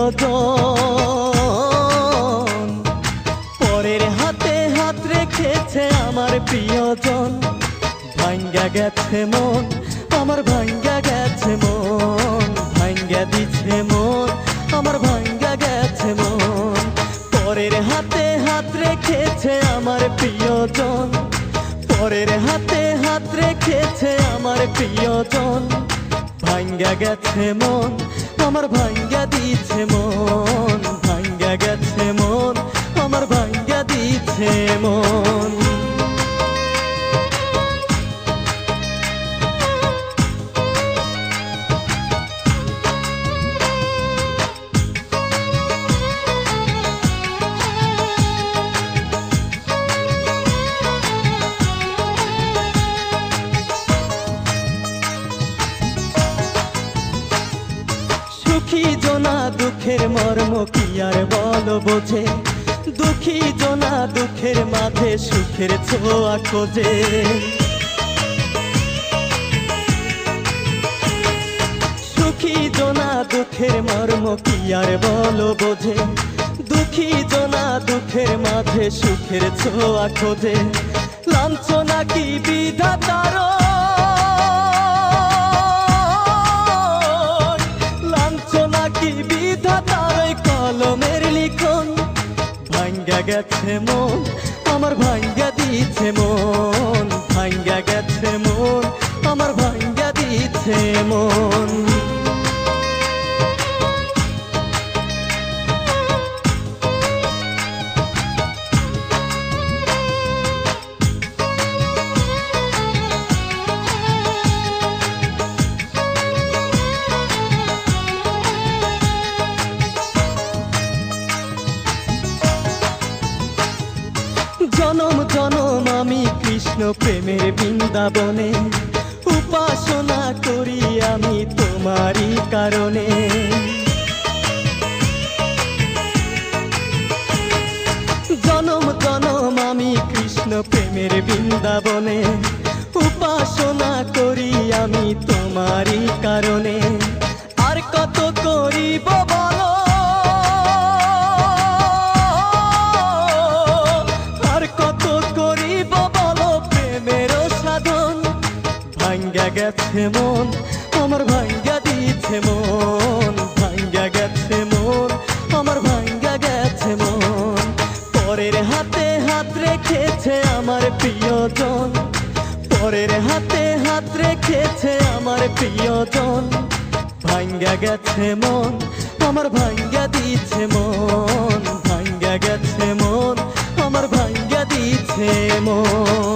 প্রিয়জন, পরের হাতে হাত রেখেছে আমার প্রিয়জন। ভাঙ্গা গেছে মন আমার, ভাঙ্গা গেছে মন, ভাঙ্গা দিছে মন আমার, ভাঙ্গা গেছে মন। পরের হাতে হাত রেখেছে আমার প্রিয়জন, পরের হাতে হাত রেখেছে আমার প্রিয়জন। ভাঙ্গা গেছে মন আমার, ভাঙ্গা দিছে মন, ভাঙ্গা গেছে মন আমার, ভাঙ্গা দিছে মন। দুঃখী জনা দুঃখের মর্ম কি আর বল বোঝে, দুঃখী জনা দুঃখের মাঝে সুখের ছোঁয়া খোঁজে। সুখী জনা দুঃখের মর্ম কি আর বল বোঝে, দুঃখী জনা দুঃখের মাঝে সুখের ছোঁয়া খোঁজে। লাঞ্ছনা কি বিধাতার, কি বিধাতার কলমের লিখন। ভাঙ্গা গেছে মন আমার, ভাঙ্গা দিছে মন, ভাঙ্গা গেছে মন আমার, ভাঙ্গা দিছে মন। জনম জনম আমি কৃষ্ণ প্রেমের বৃন্দাবনে, উপাসনা করি আমি তোমারই কারণে। জনম জনম আমি কৃষ্ণ প্রেমের বৃন্দাবনে, উপাসনা করি আমি তোমারই কারণে। আর কত করিব বলো, ভাঙ্গা গেছে মন আমার, ভাঙ্গা দিছে মন, ভাঙ্গা গেছে মন আমার, ভাঙ্গা গেছে মন। পরের হাতে হাত রেখেছে আমার প্রিয়জন, পরের হাতে হাত রেখেছে আমার প্রিয়জন। ভাঙ্গা গেছে মন আমার, ভাঙ্গা দিছে মন, ভাঙ্গা গেছে মন আমার, ভাঙ্গা দিছে মন।